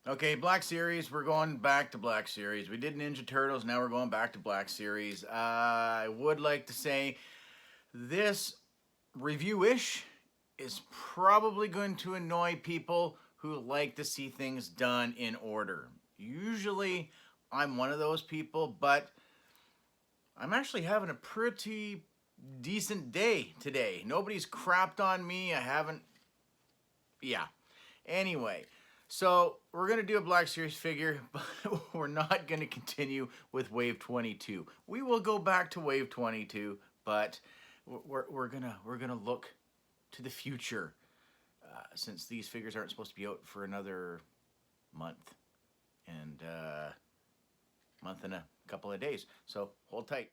Okay, Black Series. We're going back to Black Series. We did Ninja Turtles. Now we're going back to Black Series. I would like to say this review-ish is probably going to annoy people who like to see things done in order. Usually, I'm one of those people, but I'm actually having a pretty decent day today. Nobody's crapped on me. I haven't. Yeah. Anyway, so we're going to do a Black Series figure, but we're not going to continue with Wave 22. We will go back to Wave 22, but we're gonna look to the future since these figures aren't supposed to be out for another month and month and a couple of days. So hold tight.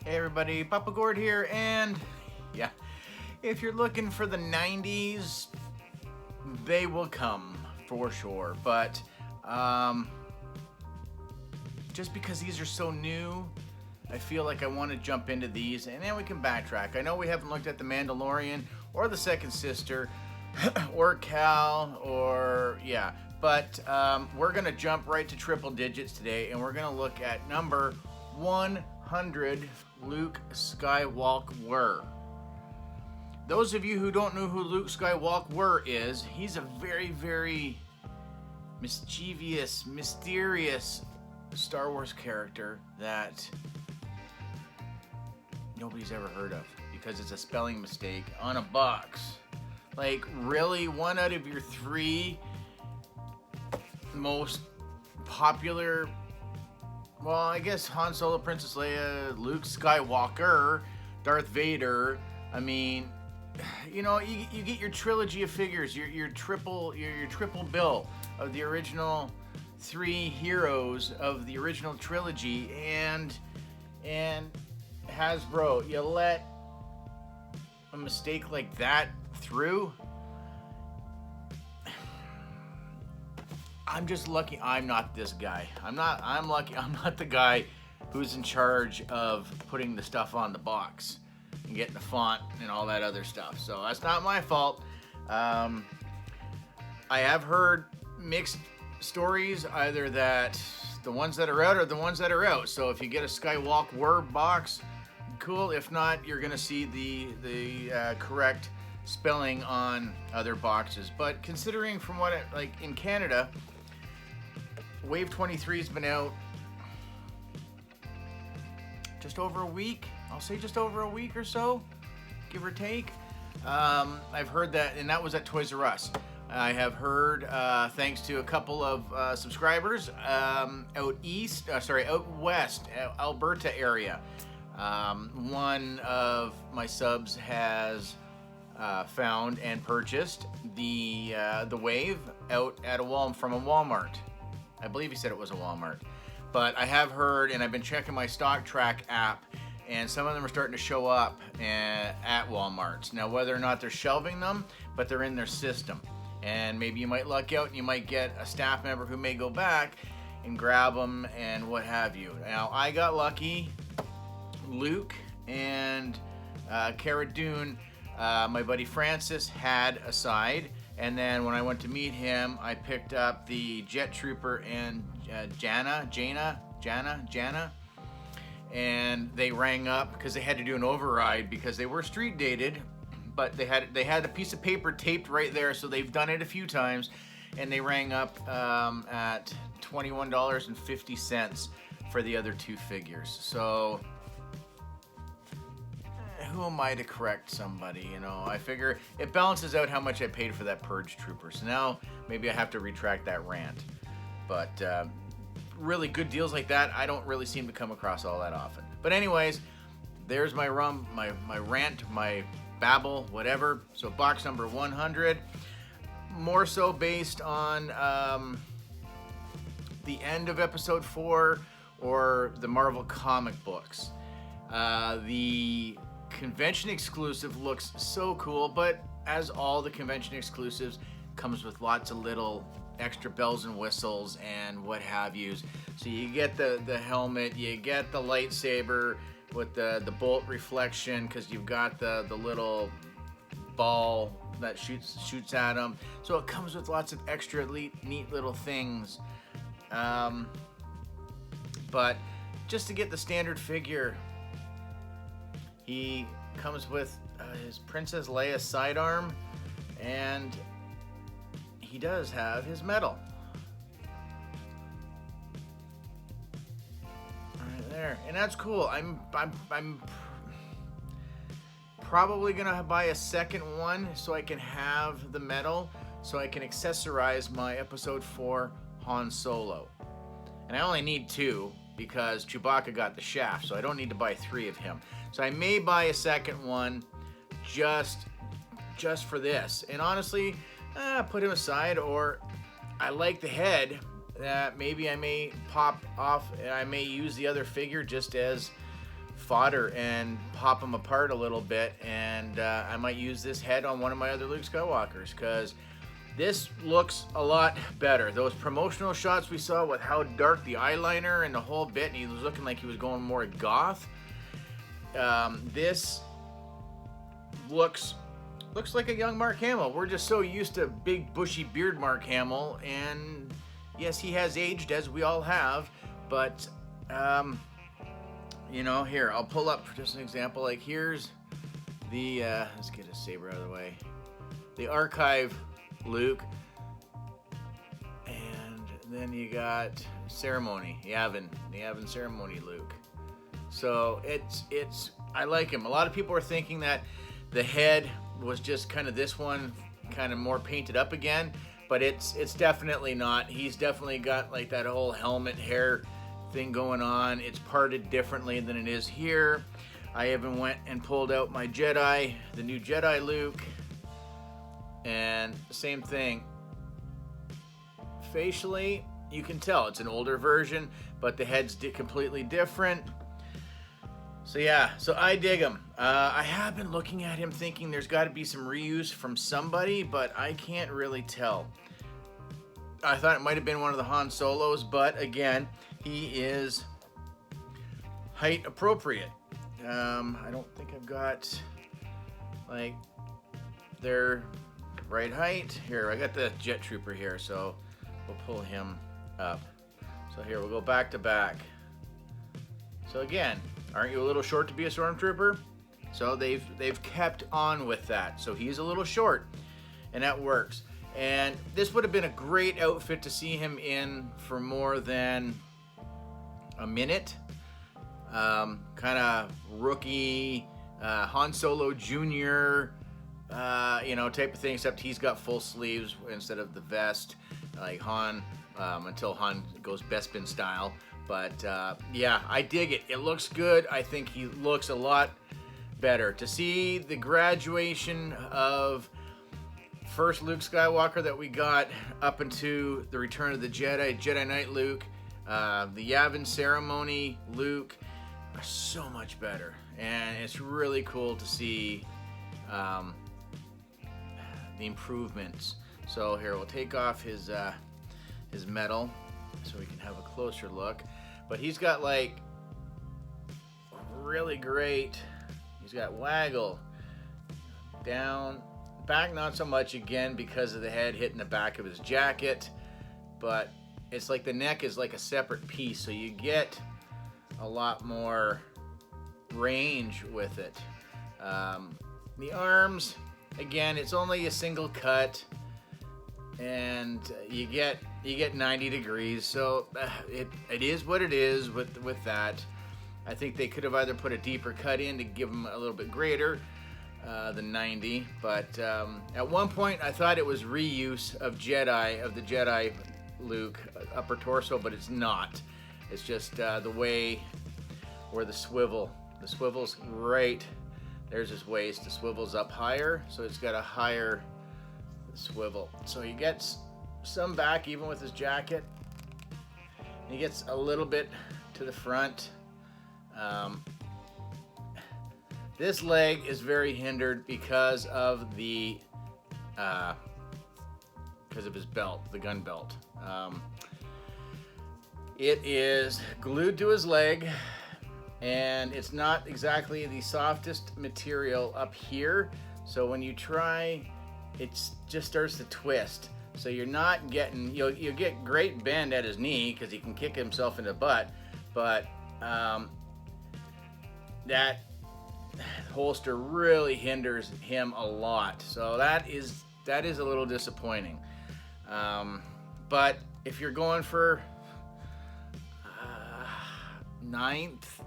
Hey everybody, Papa Gord here, and yeah, if you're looking for the 90s, they will come for sure. But just because these are so new, I feel like I want to jump into these, and then we can backtrack. I know we haven't looked at the Mandalorian or the Second Sister or Cal or yeah, but we're gonna jump right to triple digits today, and we're gonna look at number 100, Luke Skywalker. Those of you who don't know who Luke Skywalker is, he's a very, very mischievous, mysterious Star Wars character that nobody's ever heard of because it's a spelling mistake on a box. Like, really? One out of your three most popular, well, I guess Han Solo, Princess Leia, Luke Skywalker, Darth Vader. I mean, you know, you get your trilogy of figures, your triple bill of the original three heroes of the original trilogy, and Hasbro, you let a mistake like that through. I'm just lucky I'm not this guy. I'm lucky I'm not the guy who's in charge of putting the stuff on the box and getting the font and all that other stuff. So that's not my fault. I have heard mixed stories, either that the ones that are out are the ones that are out. So if you get a Skywalker box, cool. If not, you're gonna see the correct spelling on other boxes. But considering from what like in Canada, Wave 23 has been out just over a week. I'll say just over a week or so, give or take. I've heard that, and that was at Toys R Us. I have heard, thanks to a couple of subscribers out west, Alberta area. One of my subs has found and purchased the Wave out at from a Walmart. I believe he said it was a Walmart. But I have heard, and I've been checking my Stock Track app, and some of them are starting to show up at Walmarts. Now, whether or not they're shelving them, but they're in their system. And maybe you might luck out and you might get a staff member who may go back and grab them and what have you. Now, I got lucky. Luke and Cara Dune, my buddy Francis, had a side. And then when I went to meet him, I picked up the Jet Trooper and Jana, and they rang up because they had to do an override because they were street dated, but they had a piece of paper taped right there, so they've done it a few times, and they rang up at $21.50 for the other two figures. So who am I to correct somebody? You know, I figure it balances out how much I paid for that Purge Trooper. So now maybe I have to retract that rant. But really good deals like that, I don't really seem to come across all that often. But anyways, there's my rant, my babble, whatever. So box number 100, more so based on the end of episode 4 or the Marvel comic books. The convention exclusive looks so cool, but as all the convention exclusives, comes with lots of little extra bells and whistles and what have yous. So you get the helmet, you get the lightsaber with the bolt reflection, because you've got the little ball that shoots at him. So it comes with lots of extra neat little things. But just to get the standard figure, he comes with his Princess Leia sidearm, and he does have his medal. Right there, and that's cool. I'm probably gonna buy a second one so I can have the medal, so I can accessorize my Episode 4 Han Solo. And I only need 2 because Chewbacca got the shaft, so I don't need to buy 3 of him. So I may buy a second one just for this. And honestly, put him aside, or I like the head. Maybe I may pop off, I may use the other figure just as fodder and pop them apart a little bit, and I might use this head on one of my other Luke Skywalkers, because this looks a lot better. Those promotional shots we saw with how dark the eyeliner and the whole bit, and he was looking like he was going more goth. This looks like a young Mark Hamill. We're just so used to big bushy beard Mark Hamill, and yes, he has aged, as we all have, but you know, here, I'll pull up for just an example. Like, here's the let's get his saber out of the way, the archive Luke, and then you got Ceremony Yavin Ceremony Luke. So it's I like him. A lot of people are thinking that the head was just kind of this one, kind of more painted up again, but it's definitely not. He's definitely got like that whole helmet hair thing going on. It's parted differently than it is here. I even went and pulled out my Jedi, the new Jedi Luke, and same thing. Facially, you can tell it's an older version, but the head's completely different. So yeah, so I dig him. I have been looking at him thinking there's got to be some reuse from somebody, but I can't really tell. I thought it might have been one of the Han Solos, but again, he is height appropriate. I don't think I've got like their right height. Here, I got the Jet Trooper here, so we'll pull him up. So here, we'll go back to back. So again, aren't you a little short to be a Stormtrooper? So they've kept on with that. So he's a little short, and that works. And this would have been a great outfit to see him in for more than a minute. Kind of rookie, Han Solo Jr., you know, type of thing, except he's got full sleeves instead of the vest, like Han, until Han goes Bespin style. But yeah, I dig it. It looks good. I think he looks a lot better. To see the graduation of first Luke Skywalker that we got up into the Return of the Jedi Knight Luke, the Yavin Ceremony Luke, are so much better. And it's really cool to see the improvements. So here, we'll take off his medal so we can have a closer look. But he's got like really great, he's got waggle down, back not so much again because of the head hitting the back of his jacket, but it's like the neck is like a separate piece, so you get a lot more range with it. The arms, again, it's only a single cut, and you get 90 degrees, so it is what it is with that. I think they could have either put a deeper cut in to give them a little bit greater than 90, but at one point I thought it was reuse of the Jedi Luke upper torso, but it's not. It's just the way where the swivel's right. There's his waist. The swivel's up higher, so it's got a higher swivel. So he gets some back even with his jacket. He gets a little bit to the front. This leg is very hindered because of his belt, the gun belt. It is glued to his leg, and it's not exactly the softest material up here. So when you try it just starts to twist. So you're not getting, you'll get great bend at his knee because he can kick himself in the butt, but that holster really hinders him a lot. So that is a little disappointing. But if you're going for ninth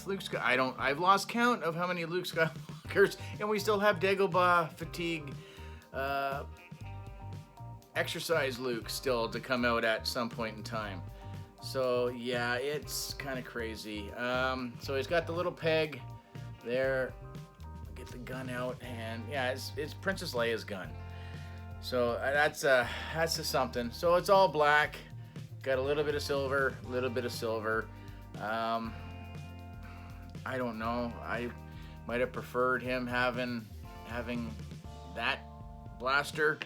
Luke Skywalker, I've lost count of how many Luke Skywalkers, and we still have Dagobah fatigue exercise Luke still to come out at some point in time. So yeah, it's kind of crazy. So he's got the little peg there. Get the gun out, and yeah, it's Princess Leia's gun. So that's a something. So it's all black, got a little bit of silver, I don't know. I might have preferred him having that blaster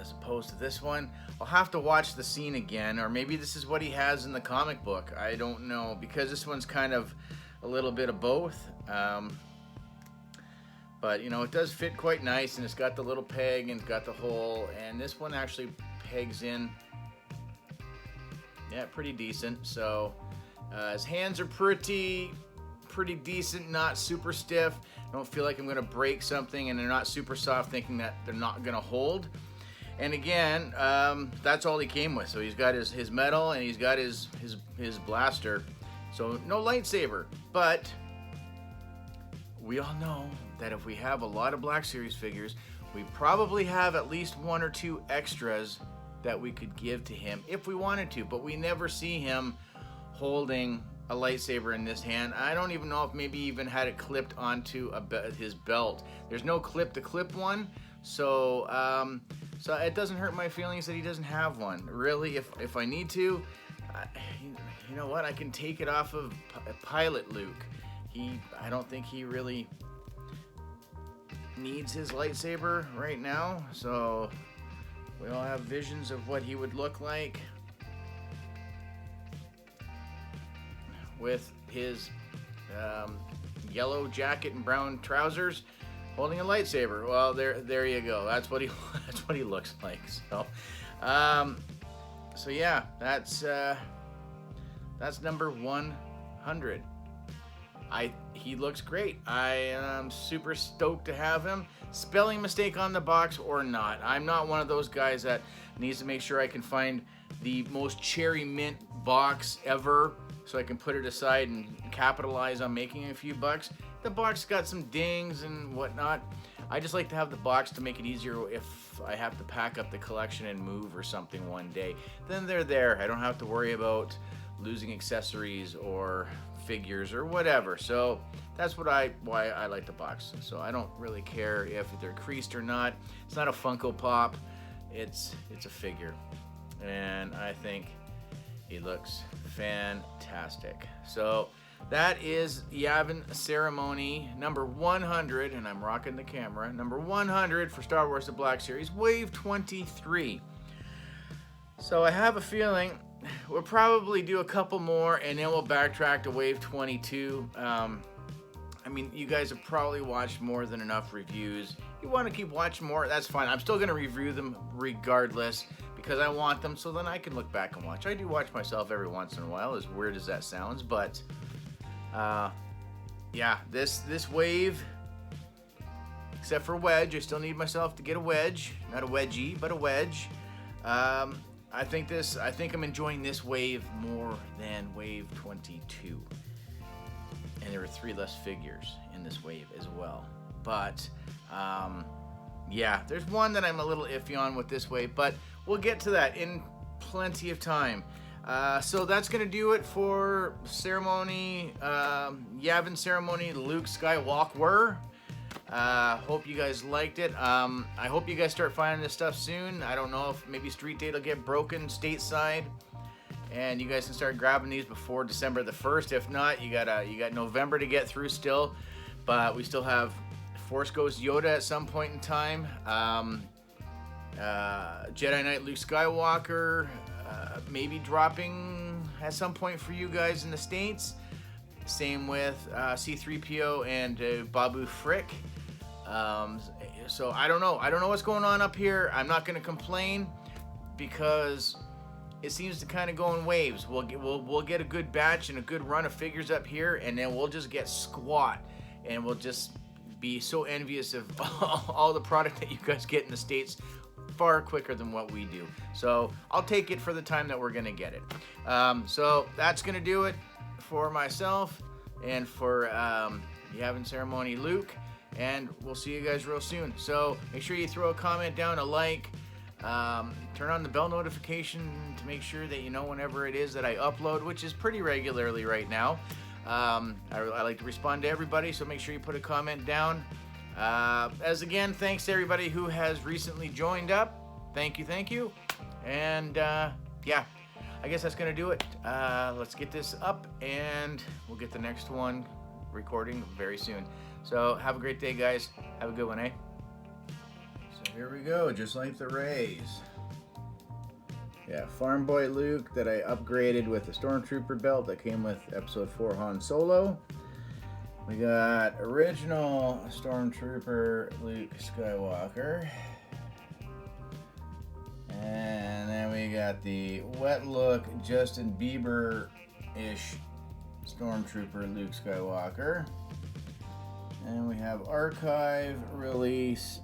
as opposed to this one. I'll have to watch the scene again, or maybe this is what he has in the comic book. I don't know, because this one's kind of a little bit of both. But you know, it does fit quite nice, and it's got the little peg and it's got the hole, and this one actually pegs in, yeah, pretty decent. So his hands are pretty decent, not super stiff. I don't feel like I'm gonna break something, and they're not super soft, thinking that they're not gonna hold. And again, that's all he came with. So he's got his metal, and he's got his blaster. So no lightsaber, but we all know that if we have a lot of Black Series figures, we probably have at least one or two extras that we could give to him if we wanted to, but we never see him holding a lightsaber in this hand. I don't even know if maybe even had it clipped onto his belt. There's no clip to clip one, so so it doesn't hurt my feelings that he doesn't have one. Really, if I need to, you know what, I can take it off of Pilot Luke. I don't think he really needs his lightsaber right now, so we all have visions of what he would look like with his yellow jacket and brown trousers holding a lightsaber. Well, there you go. That's what he looks like. So so yeah, that's number 100. He looks great. I am super stoked to have him. Spelling mistake on the box or not, I'm not one of those guys that needs to make sure I can find the most cherry mint box ever so I can put it aside and capitalize on making a few bucks. The box got some dings and whatnot. I just like to have the box to make it easier if I have to pack up the collection and move or something one day. Then they're there. I don't have to worry about losing accessories or figures or whatever. So that's why I like the box. So I don't really care if they're creased or not. It's not a Funko Pop. It's a figure, and I think he looks fantastic. So that is Yavin Ceremony number 100, and I'm rocking the camera. Number 100 for Star Wars: The Black Series, Wave 23. So I have a feeling we'll probably do a couple more, and then we'll backtrack to Wave 22. I mean, you guys have probably watched more than enough reviews. You want to keep watching more, that's fine. I'm still going to review them regardless because I want them, so then I can look back and watch. I do watch myself every once in a while, as weird as that sounds, but yeah, this wave, except for wedge, I still need myself to get a wedge, not a wedgie, but a wedge. I think I'm enjoying this wave more than Wave 22. And there were 3 less figures in this wave as well. But, yeah, there's one that I'm a little iffy on with this wave, but we'll get to that in plenty of time. So that's going to do it for Ceremony, Yavin Ceremony Luke Skywalker. Hope you guys liked it. I hope you guys start finding this stuff soon. I don't know if maybe Street Date will get broken stateside, and you guys can start grabbing these before December the 1st. If not, you got November to get through still, but we still have Force Ghost Yoda at some point in time. Jedi Knight Luke Skywalker maybe dropping at some point for you guys in the States. Same with C-3PO and Babu Frick. So I don't know. I don't know what's going on up here. I'm not going to complain because it seems to kind of go in waves. We'll get a good batch and a good run of figures up here, and then we'll just get squat, and we'll just be so envious of all the product that you guys get in the States far quicker than what we do. So I'll take it for the time that we're going to get it. So that's going to do it for myself and for Yavin Ceremony Luke, and we'll see you guys real soon. So make sure you throw a comment down, a like, turn on the bell notification to make sure that you know whenever it is that I upload, which is pretty regularly right now. I like to respond to everybody, so make sure you put a comment down. As again, thanks to everybody who has recently joined up. Thank you. And yeah, I guess that's gonna do it. Let's get this up, and we'll get the next one recording very soon. So have a great day, guys. Have a good one, eh? So here we go, just like the Rays. Yeah, Farm Boy Luke that I upgraded with the Stormtrooper belt that came with Episode 4 Han Solo. We got original Stormtrooper Luke Skywalker. And then we got the wet look Justin Bieber-ish Stormtrooper Luke Skywalker. And we have archive release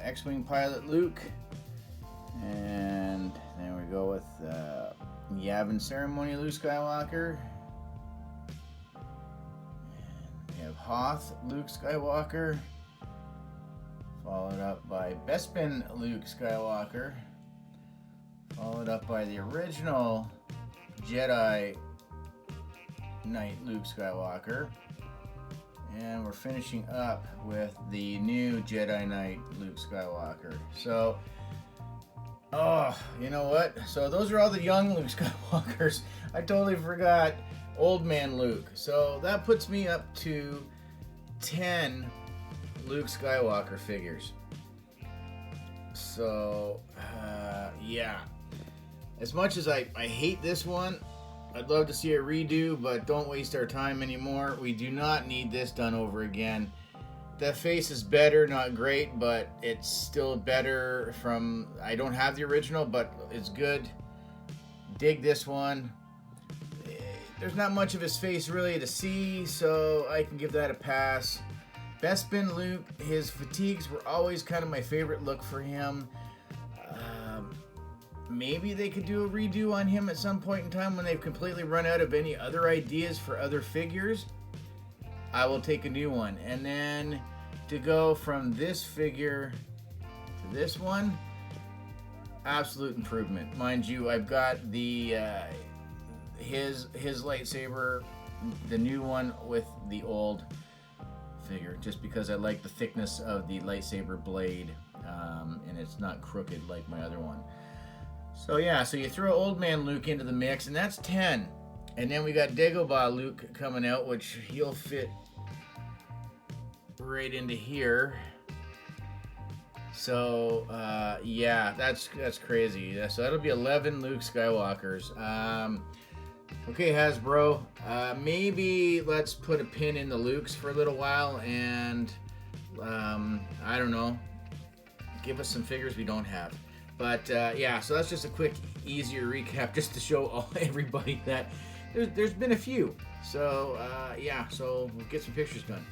X-Wing pilot Luke. And then we go with Yavin Ceremony Luke Skywalker. And we have Hoth Luke Skywalker, followed up by Bespin Luke Skywalker, followed up by the original Jedi Knight Luke Skywalker, and we're finishing up with the new Jedi Knight Luke Skywalker. So, oh, you know what? So those are all the young Luke Skywalkers. I totally forgot Old Man Luke. So that puts me up to 10 Luke Skywalker figures. So, yeah. As much as I hate this one, I'd love to see a redo, but don't waste our time anymore. We do not need this done over again. The face is better, not great, but it's still better from... I don't have the original, but it's good. Dig this one. There's not much of his face really to see, so I can give that a pass. Bespin Luke, his fatigues were always kind of my favorite look for him. Maybe they could do a redo on him at some point in time when they've completely run out of any other ideas for other figures. I will take a new one. And then to go from this figure to this one, absolute improvement. Mind you, I've got the his lightsaber, the new one with the old figure, just because I like the thickness of the lightsaber blade, and it's not crooked like my other one. So yeah, so you throw Old Man Luke into the mix, and that's 10. And then we got Dagobah Luke coming out, which he'll fit right into here. So yeah, that's crazy. So that'll be 11 Luke Skywalkers. Okay, Hasbro, maybe let's put a pin in the Lukes for a little while, and I don't know, give us some figures we don't have. But yeah, so that's just a quick, easier recap just to show everybody that there's been a few. So yeah, so we'll get some pictures done.